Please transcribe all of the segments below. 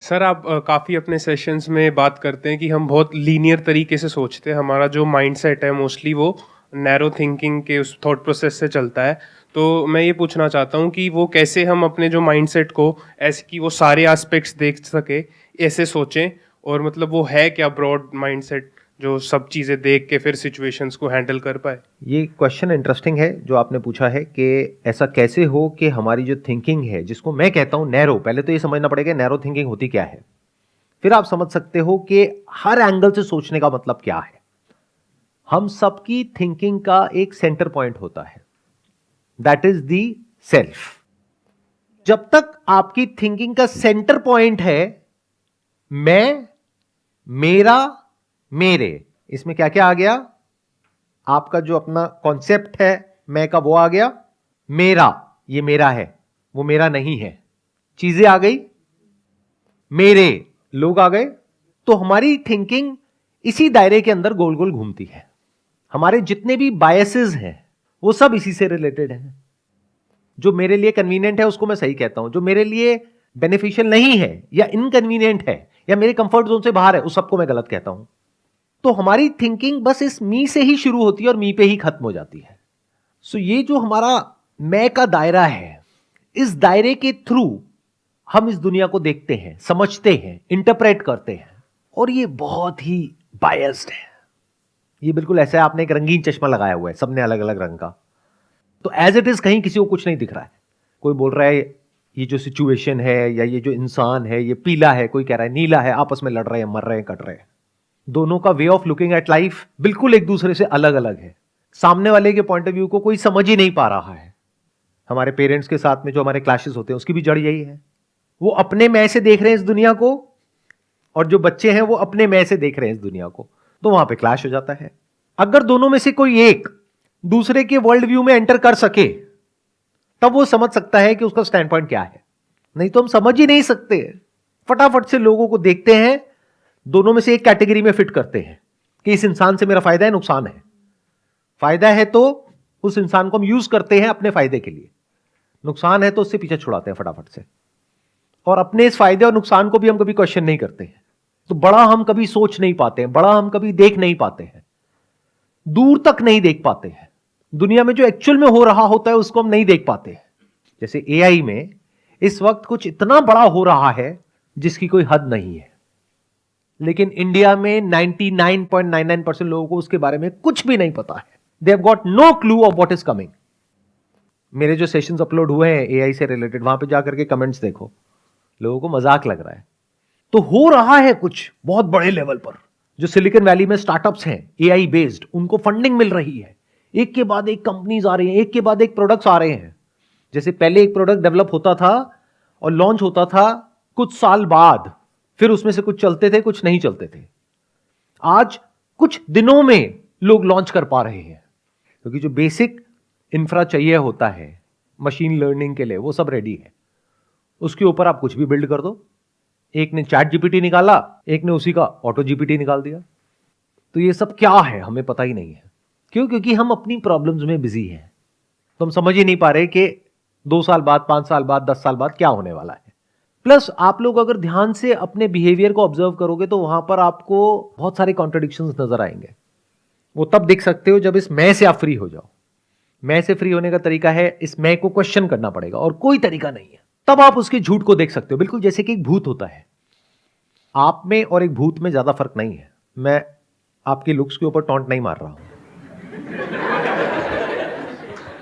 Sir आप काफ़ी अपने सेशंस में बात करते हैं कि हम बहुत लीनियर तरीके से सोचते हैं, हमारा जो माइंडसेट है मोस्टली वो नैरो थिंकिंग के उस थॉट प्रोसेस से चलता है। तो मैं ये पूछना चाहता हूँ कि वो कैसे हम अपने जो माइंडसेट को ऐसे कि वो सारे एस्पेक्ट्स देख सके, ऐसे सोचें, और मतलब वो है क्या ब्रॉड माइंडसेट जो सब चीज़ें देख के फिर सिचुएशंस को हैंडल कर पाए। ये क्वेश्चन इंटरेस्टिंग है जो आपने पूछा है कि ऐसा कैसे हो कि हमारी जो थिंकिंग है, जिसको मैं कहता हूं नैरो, पहले तो ये समझना पड़ेगा नैरो थिंकिंग होती क्या है, फिर आप समझ सकते हो कि हर एंगल से सोचने का मतलब क्या है। हम सबकी थिंकिंग का एक सेंटर पॉइंट होता है, दैट इज दी सेल्फ। जब तक आपकी थिंकिंग का सेंटर पॉइंट है मैं, मेरा, मेरे, इसमें क्या क्या आ गया? आपका जो अपना कॉन्सेप्ट है मैं का वो आ गया, मेरा, ये मेरा है, वो मेरा नहीं है, चीजें आ गई, मेरे, लोग आ गए। तो हमारी थिंकिंग इसी दायरे के अंदर गोल गोल घूमती है। हमारे जितने भी बायसेस हैं वो सब इसी से रिलेटेड हैं। जो मेरे लिए कन्वीनियंट है उसको मैं सही कहता हूं, जो मेरे लिए बेनिफिशियल नहीं है या इनकन्वीनियंट है या मेरे कंफर्ट जोन से बाहर है उस सबको मैं गलत कहता हूं। तो हमारी थिंकिंग बस इस मी से ही शुरू होती है और मी पे ही खत्म हो जाती है। सो ये जो हमारा मैं का दायरा है, इस दायरे के थ्रू हम इस दुनिया को देखते हैं, समझते हैं, इंटरप्रेट करते हैं, और ये बहुत ही बायस्ड है। ये बिल्कुल ऐसा है आपने एक रंगीन चश्मा लगाया हुआ है, सबने अलग अलग रंग का, तो एज इट इज कहीं किसी को कुछ नहीं दिख रहा है। कोई बोल रहा है ये जो सिचुएशन है या ये जो इंसान है ये पीला है, कोई कह रहा है नीला है, आपस में लड़ रहे हैं, मर रहे हैं, कट रहे हैं। दोनों का way of looking at life बिल्कुल एक दूसरे से अलग अलग है। सामने वाले के पॉइंट ऑफ व्यू को कोई समझ ही नहीं पा रहा है। हमारे पेरेंट्स के साथ में जो हमारे क्लैशेस होते हैं उसकी भी जड़ यही है। वो अपने मैं से देख रहे हैं इस दुनिया को, और जो बच्चे हैं वो अपने मैं से देख रहे हैं इस दुनिया को, तो वहां पे क्लैश हो जाता है। अगर दोनों में से कोई एक दूसरे के वर्ल्ड व्यू में एंटर कर सके तब वो समझ सकता है कि उसका स्टैंड पॉइंट क्या है, नहीं तो हम समझ ही नहीं सकते। फटाफट से लोगों को देखते हैं, दोनों में से एक कैटेगरी में फिट करते हैं कि इस इंसान से मेरा फायदा है, नुकसान है। फायदा है तो उस इंसान को हम यूज करते हैं अपने फायदे के लिए, नुकसान है तो उससे पीछे छुड़ाते हैं फटाफट से। और अपने इस फायदे और नुकसान को भी हम कभी क्वेश्चन नहीं करते हैं। तो बड़ा हम कभी सोच नहीं पाते हैं, बड़ा हम कभी देख नहीं पाते हैं, दूर तक नहीं देख पाते हैं। दुनिया में जो एक्चुअल में हो रहा होता है उसको हम नहीं देख पाते हैं। जैसे एआई में इस वक्त कुछ इतना बड़ा हो रहा है जिसकी कोई हद नहीं है, लेकिन इंडिया में 99.99% लोगों को उसके बारे में कुछ भी नहीं पता है। They have got no clue of what is coming. मेरे जो सेशंस अपलोड हुए हैं एआई से रिलेटेड, वहां पे जाकर के कमेंट्स देखो, लोगों को मजाक लग रहा है। तो हो रहा है कुछ बहुत बड़े लेवल पर। जो सिलिकॉन वैली में स्टार्टअप्स हैं एआई बेस्ड, उनको फंडिंग मिल रही है, एक के बाद एक कंपनीज आ रही हैं, एक के बाद एक प्रोडक्ट्स आ रहे हैं। जैसे पहले एक प्रोडक्ट डेवलप होता था और लॉन्च होता था, कुछ साल बाद फिर उसमें से कुछ चलते थे, कुछ नहीं चलते थे। आज कुछ दिनों में लोग लॉन्च कर पा रहे हैं, क्योंकि जो बेसिक इंफ्रा चाहिए होता है मशीन लर्निंग के लिए वो सब रेडी है। उसके ऊपर आप कुछ भी बिल्ड कर दो। एक ने चैट जीपीटी निकाला, एक ने उसी का ऑटो जीपीटी निकाल दिया। तो ये सब क्या है हमें पता ही नहीं है। क्यों? क्योंकि हम अपनी प्रॉब्लम्स में बिजी हैं। तो हम समझ ही नहीं पा रहे कि 2 साल बाद, 5 साल बाद, 10 साल बाद क्या होने वाला है। प्लस आप लोग अगर ध्यान से अपने बिहेवियर को ऑब्जर्व करोगे तो वहां पर आपको बहुत सारे कॉन्ट्रडिक्शंस नजर आएंगे। वो तब देख सकते हो जब इस मैं से आप फ्री हो जाओ। मैं से फ्री होने का तरीका है इस मैं को क्वेश्चन करना पड़ेगा, और कोई तरीका नहीं है। तब आप उसके झूठ को देख सकते हो। बिल्कुल जैसे कि एक भूत होता है, आप में और एक भूत में ज्यादा फर्क नहीं है। मैं आपके लुक्स के ऊपर टॉन्ट नहीं मार रहा हूं।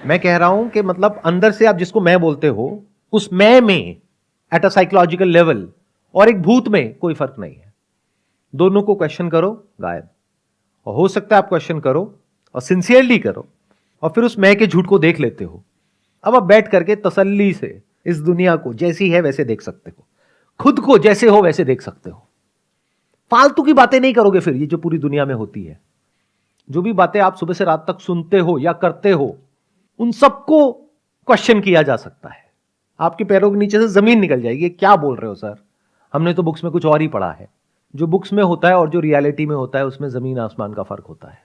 मैं कह रहा हूं कि मतलब अंदर से आप जिसको मैं बोलते हो, उस मैं में एट अ साइकोलॉजिकल लेवल और एक भूत में कोई फर्क नहीं है। दोनों को क्वेश्चन करो, गायब। और हो सकता है आप क्वेश्चन करो और सिंसियरली करो और फिर उस मैं के झूठ को देख लेते हो। अब आप बैठ करके तसल्ली से इस दुनिया को जैसी है वैसे देख सकते हो, खुद को जैसे हो वैसे देख सकते हो। फालतू की बातें नहीं करोगे फिर। ये जो पूरी दुनिया में होती है, जो भी बातें आप सुबह से रात तक सुनते हो या करते हो, उन सबको क्वेश्चन किया जा सकता है। आपके पैरों के नीचे से जमीन निकल जाएगी। क्या बोल रहे हो सर, हमने तो बुक्स में कुछ और ही पढ़ा है। जो बुक्स में होता है और जो रियलिटी में होता है उसमें जमीन आसमान का फर्क होता है।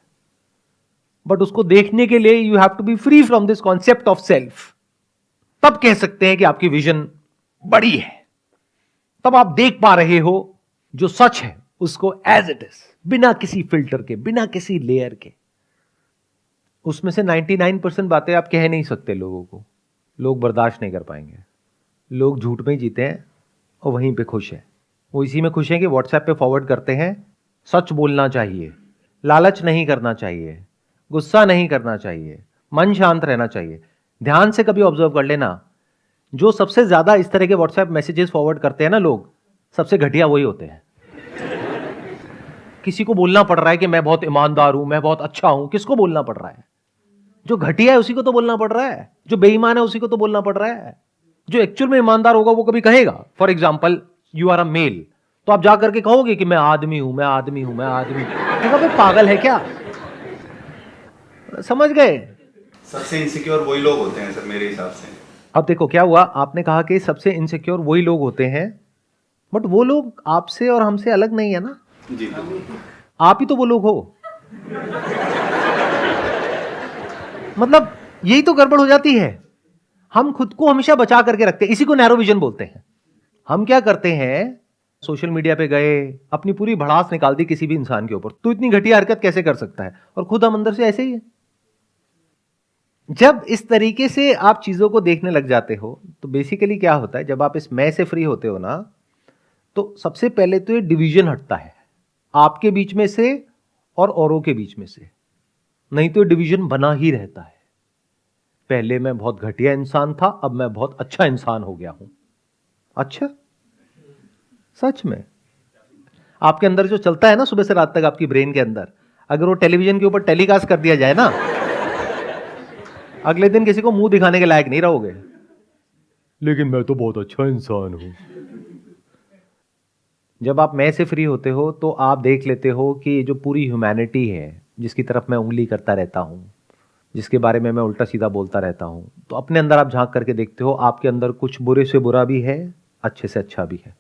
बट उसको देखने के लिए you have to be free from this concept of self. तब कह सकते हैं कि आपकी विजन बड़ी है, तब आप देख पा रहे हो जो सच है उसको एज इट इज, बिना किसी फिल्टर के, बिना किसी लेयर के। उसमें से 99% बातें आप कह नहीं सकते लोगों को, लोग बर्दाश्त नहीं कर पाएंगे। लोग झूठ में ही जीते हैं और वहीं पे खुश है। वो इसी में खुश है कि व्हाट्सएप पे फॉरवर्ड करते हैं, सच बोलना चाहिए, लालच नहीं करना चाहिए, गुस्सा नहीं करना चाहिए, मन शांत रहना चाहिए। ध्यान से कभी ऑब्जर्व कर लेना, जो सबसे ज्यादा इस तरह के व्हाट्सएप मैसेजेस फॉरवर्ड करते हैं ना लोग, सबसे घटिया वही होते हैं। किसी को बोलना पड़ रहा है कि मैं बहुत ईमानदार हूं, मैं बहुत अच्छा हूं, किसको बोलना पड़ रहा है? जो घटिया है उसी को तो बोलना पड़ रहा है, जो बेईमान है उसी को तो बोलना पड़ रहा है। जो एक्चुअल में ईमानदार होगा वो कभी कहेगा। For example, you are a male, तो आप जाकर के कहोगे कि मैं आदमी हूं, मैं आदमी हूं, मैं आदमी हूं। पागल है क्या? समझ गए? सबसे इनसिक्योर वही लोग होते हैं सर मेरे हिसाब से। अब देखो क्या हुआ, आपने कहा कि सबसे इनसिक्योर वही लोग होते हैं, बट वो लोग आपसे और हमसे अलग नहीं है ना। जी आप ही तो वो लोग हो। मतलब यही तो गड़बड़ हो जाती है। हम खुद को हमेशा बचा करके रखते हैं, इसी को नैरो विजन बोलते हैं। हम क्या करते हैं, सोशल मीडिया पे गए, अपनी पूरी भड़ास निकाल दी किसी भी इंसान के ऊपर, तो इतनी घटिया हरकत कैसे कर सकता है, और खुद हम अंदर से ऐसे ही है। जब इस तरीके से आप चीजों को देखने लग जाते हो तो बेसिकली क्या होता है, जब आप इस मैं से फ्री होते हो ना, तो सबसे पहले तो ये डिवीजन हटता है आपके बीच में से और औरों के बीच में से। नहीं तो डिवीजन बना ही रहता है। पहले मैं बहुत घटिया इंसान था, अब मैं बहुत अच्छा इंसान हो गया हूं। अच्छा, सच में आपके अंदर जो चलता है ना सुबह से रात तक आपकी ब्रेन के अंदर, अगर वो टेलीविजन के ऊपर टेलीकास्ट कर दिया जाए ना, अगले दिन किसी को मुंह दिखाने के लायक नहीं रहोगे। लेकिन मैं तो बहुत अच्छा इंसान हूं। जब आप मैं से फ्री होते हो तो आप देख लेते हो कि जो पूरी ह्यूमैनिटी है, जिसकी तरफ मैं उंगली करता रहता हूं, जिसके बारे में मैं उल्टा सीधा बोलता रहता हूं, तो अपने अंदर आप झांक करके देखते हो, आपके अंदर कुछ बुरे से बुरा भी है, अच्छे से अच्छा भी है,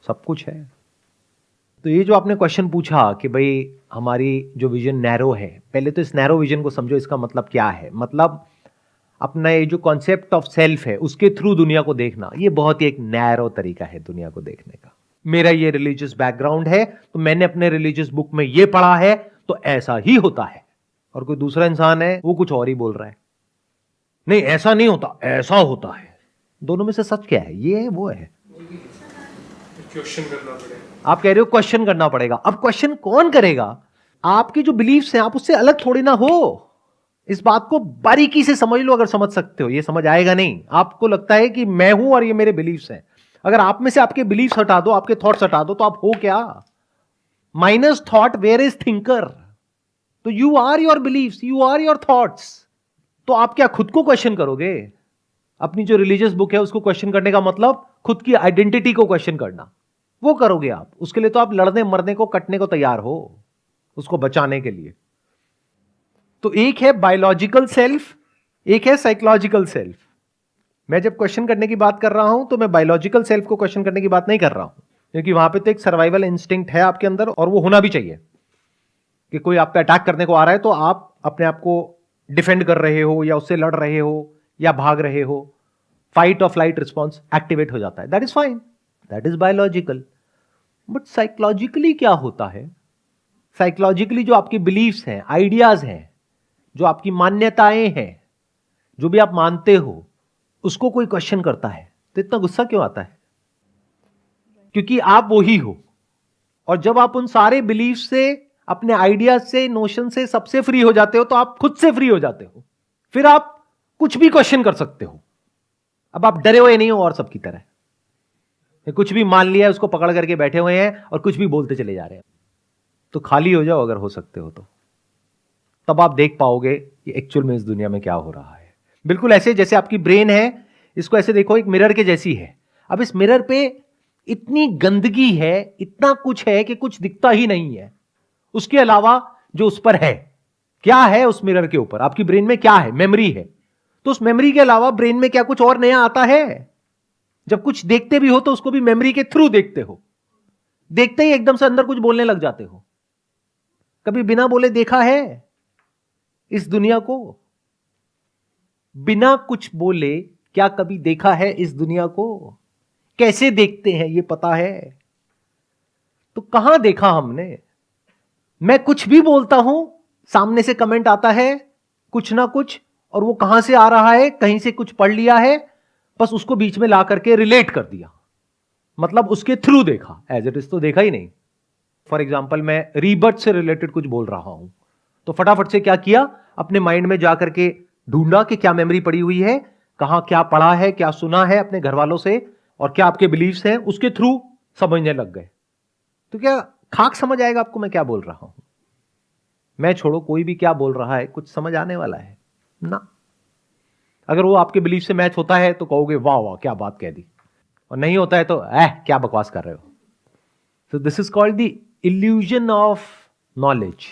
सब कुछ है। तो ये जो आपने क्वेश्चन पूछा कि भाई हमारी जो विजन नैरो है, पहले तो इस नैरो विजन को समझो, इसका मतलब क्या है। मतलब अपना ये जो कॉन्सेप्ट ऑफ सेल्फ है उसके थ्रू दुनिया को देखना, ये बहुत ही एक नैरो तरीका है दुनिया को देखने का। मेरा ये रिलीजियस बैकग्राउंड है तो मैंने अपने रिलीजियस बुक में ये पढ़ा है तो ऐसा ही होता है, और कोई दूसरा इंसान है वो कुछ और ही बोल रहा है, नहीं ऐसा नहीं होता, ऐसा होता है। दोनों में से सच क्या है? ये है वो है? क्वेश्चन करना पड़ेगा। आप कह रहे हो क्वेश्चन करना पड़ेगा। अब क्वेश्चन कौन करेगा? आपकी जो बिलीफ्स हैं, आप उससे अलग थोड़ी ना हो। इस बात को बारीकी से समझ लो, अगर समझ सकते हो। ये समझ आएगा नहीं, आपको लगता है कि मैं हूं और ये मेरे बिलीफ्स हैं। अगर आप में से आपके बिलीफ्स हटा दो, आपके थॉट्स हटा दो, तो आप हो क्या? Minus thought where is thinker. तो you are your beliefs, you are your thoughts. तो आप क्या खुद को क्वेश्चन करोगे? अपनी जो रिलीजियस बुक है उसको क्वेश्चन करने का मतलब खुद की आइडेंटिटी को क्वेश्चन करना, वो करोगे आप। उसके लिए तो आप लड़ने मरने को, कटने को तैयार हो, उसको बचाने के लिए। तो एक है बायोलॉजिकल सेल्फ, एक है साइकोलॉजिकल सेल्फ। मैं जब क्वेश्चन करने की बात कर रहा हूं तो मैं बायोलॉजिकल सेल्फ को क्वेश्चन करने की बात नहीं कर रहा हूं, क्योंकि वहां पे तो एक सर्वाइवल इंस्टिंक्ट है आपके अंदर, और वो होना भी चाहिए कि कोई आप पे अटैक करने को आ रहा है तो आप अपने आप को डिफेंड कर रहे हो, या उससे लड़ रहे हो, या भाग रहे हो। फाइट और फ्लाइट रिस्पॉन्स एक्टिवेट हो जाता है। That is fine, that is biological. But psychologically क्या होता है? साइकोलॉजिकली जो आपकी बिलीफ्स हैं, आइडियाज हैं, जो आपकी मान्यताएं हैं, जो भी आप मानते हो, उसको कोई क्वेश्चन करता है तो इतना गुस्सा क्यों आता है? क्योंकि आप वो ही हो। और जब आप उन सारे बिलीफ से, अपने आइडियाज से, नोशन से, सबसे फ्री हो जाते हो, तो आप खुद से फ्री हो जाते हो। फिर आप कुछ भी क्वेश्चन कर सकते हो। अब आप डरे हुए नहीं हो और सबकी तरह, कुछ भी मान लिया, उसको पकड़ करके बैठे हुए हैं और कुछ भी बोलते चले जा रहे हैं। तो खाली हो जाओ अगर हो सकते हो तो, तब आप देख पाओगे कि एक्चुअल में इस दुनिया में क्या हो रहा है। बिल्कुल ऐसे जैसे आपकी ब्रेन है, इसको ऐसे देखो, एक मिरर के जैसी है। अब इस मिरर पे इतनी गंदगी है, इतना कुछ है कि कुछ दिखता ही नहीं है। उसके अलावा जो उस पर है, क्या है उस मिरर के ऊपर? आपकी ब्रेन में क्या है? मेमोरी है। तो उस मेमोरी के अलावा ब्रेन में क्या कुछ और नया आता है? जब कुछ देखते भी हो तो उसको भी मेमोरी के थ्रू देखते हो। देखते ही एकदम से अंदर कुछ बोलने लग जाते हो। कभी बिना बोले देखा है इस दुनिया को? बिना कुछ बोले क्या कभी देखा है इस दुनिया को? कैसे देखते हैं ये पता है। तो कहां देखा हमने? मैं कुछ भी बोलता हूं, सामने से कमेंट आता है कुछ ना कुछ, और वो कहां से आ रहा है, कहीं से कुछ पढ़ लिया है, बस उसको बीच में ला करके रिलेट कर दिया, मतलब उसके थ्रू देखा, एज इट इज तो देखा ही नहीं। फॉर एग्जाम्पल मैं रीबर्थ से रिलेटेड कुछ बोल रहा हूं, तो फटाफट से क्या किया, अपने माइंड में जाकर के ढूंढा कि क्या मेमोरी पड़ी हुई है, कहां क्या पढ़ा है, क्या सुना है अपने घर वालों से, और क्या आपके बिलीव्स हैं, उसके थ्रू समझने लग गए। तो क्या खाक समझ आएगा आपको मैं क्या बोल रहा हूं? मैं छोड़ो, कोई भी क्या बोल रहा है कुछ समझ आने वाला है ना? अगर वो आपके बिलीफ से मैच होता है तो कहोगे वाह वाह क्या बात कह दी, और नहीं होता है तो क्या बकवास कर रहे हो। So this is called the illusion of knowledge.